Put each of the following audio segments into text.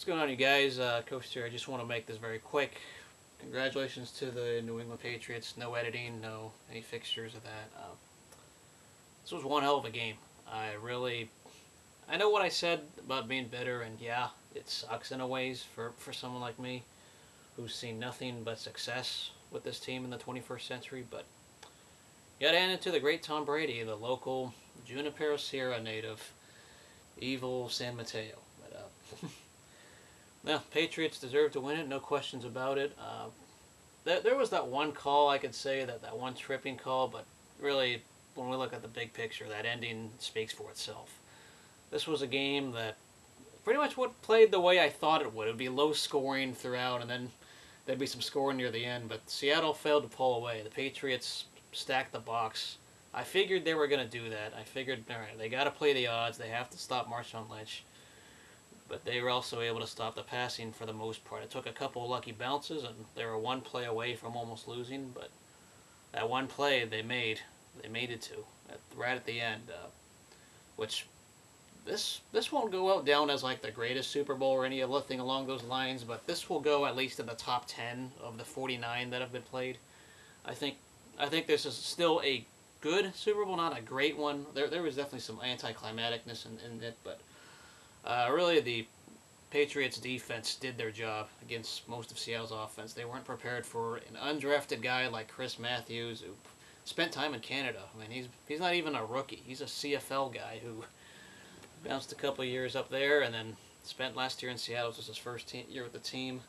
What's going on, you guys? Coach here. I just want to make this very quick. Congratulations to the New England Patriots. No editing, no any fixtures of that. This was one hell of a game. I know what I said about being bitter, and yeah, it sucks in a ways for someone like me who's seen nothing but success with this team in the 21st century. But you got to hand it to the great Tom Brady, the local Junipero Sierra native, evil San Mateo. No, Patriots deserve to win it, no questions about it. There was that one call, I could say, that one tripping call, but really, when we look at the big picture, that ending speaks for itself. This was a game that pretty much played the way I thought it would. It would be low scoring throughout, and then there'd be some scoring near the end, but Seattle failed to pull away. The Patriots stacked the box. I figured they were going to do that. I figured, all right, they got to play the odds. They have to stop Marshawn Lynch. But they were also able to stop the passing for the most part. It took a couple of lucky bounces, and they were one play away from almost losing. But that one play they made it to right at the end, which this won't go out down as like the greatest Super Bowl or any other thing along those lines. But this will go at least in the top 10 of the 49 that have been played. I think this is still a good Super Bowl, not a great one. There was definitely some anticlimacticness in it, but. Really, the Patriots defense did their job against most of Seattle's offense. They weren't prepared for an undrafted guy like Chris Matthews, who spent time in Canada. I mean, he's not even a rookie. He's a CFL guy who bounced a couple of years up there and then spent last year in Seattle. This was his first year with the team.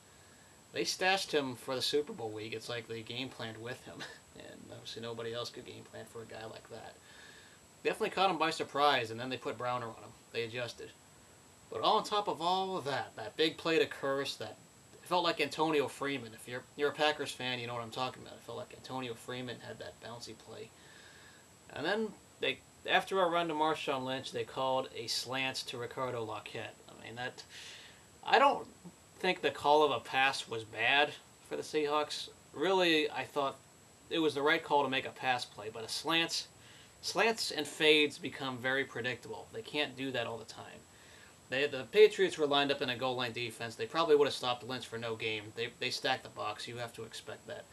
They stashed him for the Super Bowl week. It's like they game planned with him, and obviously nobody else could game plan for a guy like that. Definitely caught him by surprise, and then they put Browner on him. They adjusted. But on top of all of that big play to Curse, it felt like Antonio Freeman. If you're a Packers fan, you know what I'm talking about. It felt like Antonio Freeman had that bouncy play. And then after a run to Marshawn Lynch, they called a slant to Ricardo Lockett. I mean, I don't think the call of a pass was bad for the Seahawks. Really, I thought it was the right call to make a pass play, but slants and fades become very predictable. They can't do that all the time. The Patriots were lined up in a goal line defense. They probably would have stopped Lynch for no game. They stacked the box. You have to expect that.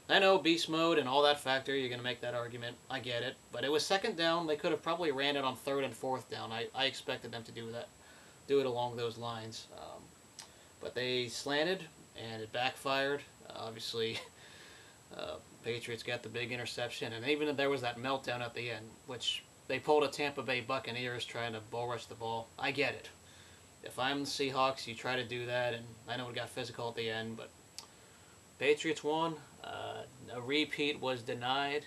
I know beast mode and all that factor. You're going to make that argument. I get it. But it was second down. They could have probably ran it on third and fourth down. I expected them to do that, do it along those lines. But they slanted and it backfired. Obviously, Patriots got the big interception, and even there was that meltdown at the end, which they pulled a Tampa Bay Buccaneers trying to bull rush the ball. I get it. If I'm the Seahawks, you try to do that, and I know it got physical at the end, but Patriots won. A repeat was denied.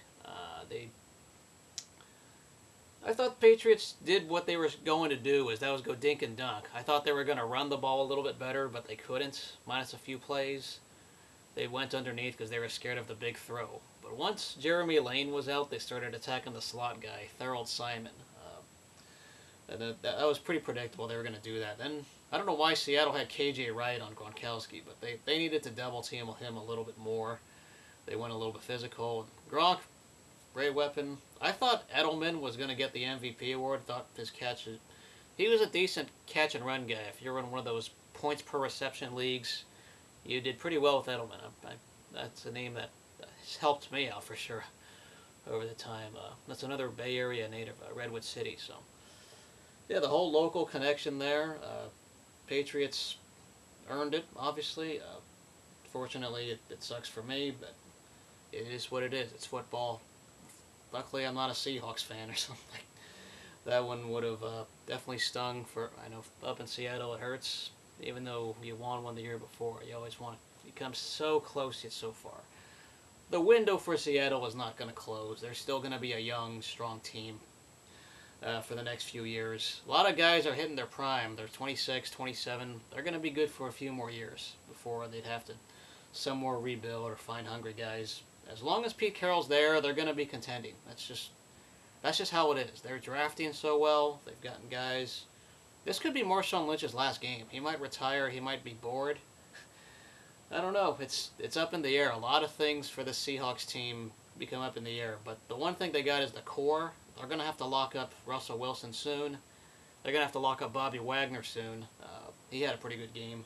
I thought the Patriots did what they were going to do, that was go dink and dunk. I thought they were going to run the ball a little bit better, but they couldn't, minus a few plays. They went underneath because they were scared of the big throw. But once Jeremy Lane was out, they started attacking the slot guy, Thurl Simon. That was pretty predictable they were going to do that. Then, I don't know why Seattle had KJ Wright on Gronkowski, but they needed to double team him a little bit more. They went a little bit physical. Gronk, great weapon. I thought Edelman was going to get the MVP award. Thought his catches, he was a decent catch and run guy. If you're in one of those points per reception leagues, you did pretty well with Edelman. That's a name that has helped me out for sure over the time. That's another Bay Area native, Redwood City. So, yeah, the whole local connection there. Patriots earned it, obviously. Fortunately, it sucks for me, but it is what it is. It's football. Luckily, I'm not a Seahawks fan or something. That one would have definitely stung. I know up in Seattle it hurts. Even though you won one the year before, you always want to become so close yet so far. The window for Seattle is not going to close. They're still going to be a young, strong team for the next few years. A lot of guys are hitting their prime. They're 26, 27. They're going to be good for a few more years before they'd have to some more rebuild or find hungry guys. As long as Pete Carroll's there, they're going to be contending. That's just how it is. They're drafting so well. They've gotten guys. This could be Marshawn Lynch's last game. He might retire. He might be bored. I don't know. It's up in the air. A lot of things for the Seahawks team become up in the air. But the one thing they got is the core. They're going to have to lock up Russell Wilson soon. they're going to have to lock up Bobby Wagner soon. He had a pretty good game.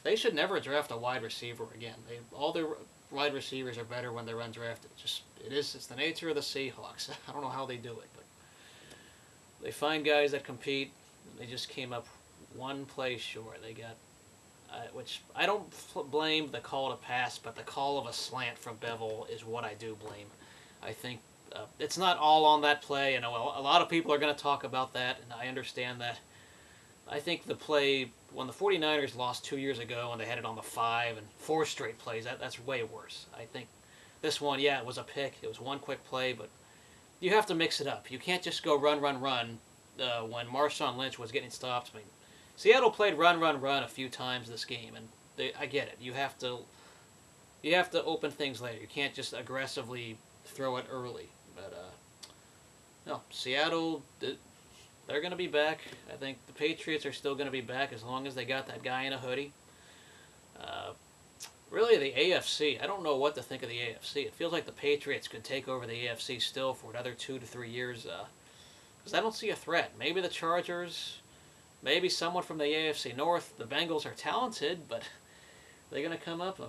They should never draft a wide receiver again. All their wide receivers are better when they're undrafted. It's the nature of the Seahawks. I don't know how they do it, but they find guys that compete. They just came up one play short. They got, which I don't blame the call to pass, but the call of a slant from Bevel is what I do blame. I think it's not all on that play. I know a lot of people are going to talk about that, and I understand that. I think the play when the 49ers lost 2 years ago and they had it on the 5 and 4 straight plays, that's way worse. I think this one, yeah, it was a pick. It was one quick play, but you have to mix it up. You can't just go run, run, run when Marshawn Lynch was getting stopped. I mean, Seattle played run, run, run a few times this game, and I get it. You have to open things later. You can't just aggressively throw it early. But no, Seattle, they're going to be back. I think the Patriots are still going to be back as long as they got that guy in a hoodie. Really, the AFC, I don't know what to think of the AFC. It feels like the Patriots could take over the AFC still for another 2 to 3 years. Because I don't see a threat. Maybe the Chargers, maybe someone from the AFC North. The Bengals are talented, but they're going to come up.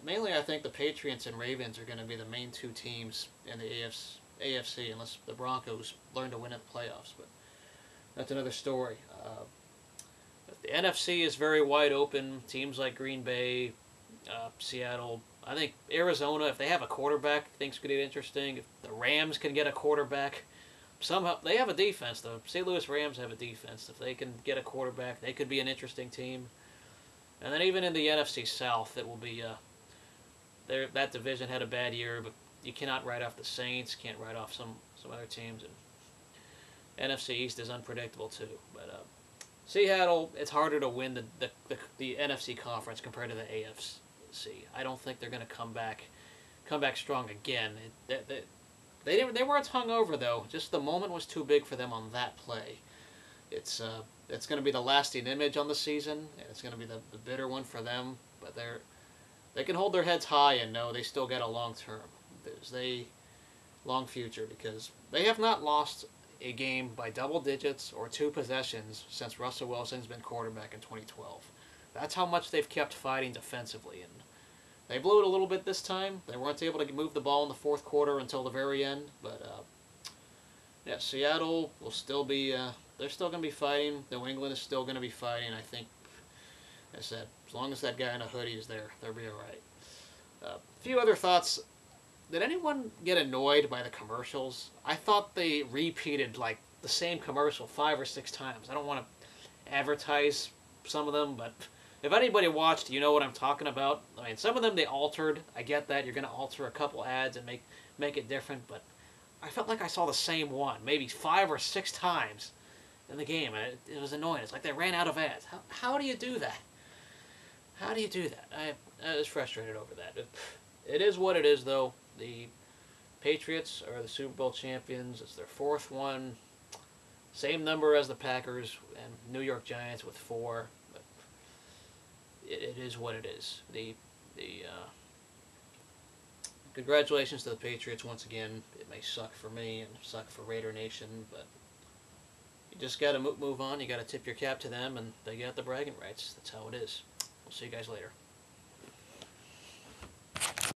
Mainly, I think the Patriots and Ravens are going to be the main 2 teams in the AFC, unless the Broncos learn to win in the playoffs. But that's another story. But the NFC is very wide open. Teams like Green Bay, Seattle. I think Arizona, if they have a quarterback, things could get interesting. If the Rams can get a quarterback, somehow they have a defense. The St. Louis Rams have a defense. If they can get a quarterback, they could be an interesting team. And then even in the NFC South, it will be that division had a bad year, but you cannot write off the Saints, can't write off some other teams, and NFC East is unpredictable too. But Seattle, it's harder to win the NFC conference compared to the AFC. I don't think they're going to come back strong again. They weren't hungover though. Just the moment was too big for them on that play. It's going to be the lasting image on the season, and it's going to be the bitter one for them. But they can hold their heads high and know they still got a long future, because they have not lost a game by double digits or 2 possessions since Russell Wilson's been quarterback in 2012. That's how much they've kept fighting defensively, and they blew it a little bit this time. They weren't able to move the ball in the 4th quarter until the very end, but yeah, Seattle will still be they're still going to be fighting. New England is still going to be fighting. I think, as I said, as long as that guy in a hoodie is there, they'll be all right. A few other thoughts. Did anyone get annoyed by the commercials? I thought they repeated like the same commercial 5 or 6 times. I don't want to advertise some of them, but if anybody watched, you know what I'm talking about. I mean, some of them they altered. I get that. You're going to alter a couple ads and make it different, but I felt like I saw the same one maybe 5 or 6 times in the game, and it was annoying. It's like they ran out of ads. How do you do that? How do you do that? I was frustrated over that. It is what it is, though. The Patriots are the Super Bowl champions. It's their 4th one. Same number as the Packers and New York Giants with 4. But it is what it is. Congratulations to the Patriots once again. It may suck for me and suck for Raider Nation, but you just got to move on. You got to tip your cap to them, and they got the bragging rights. That's how it is. We'll see you guys later.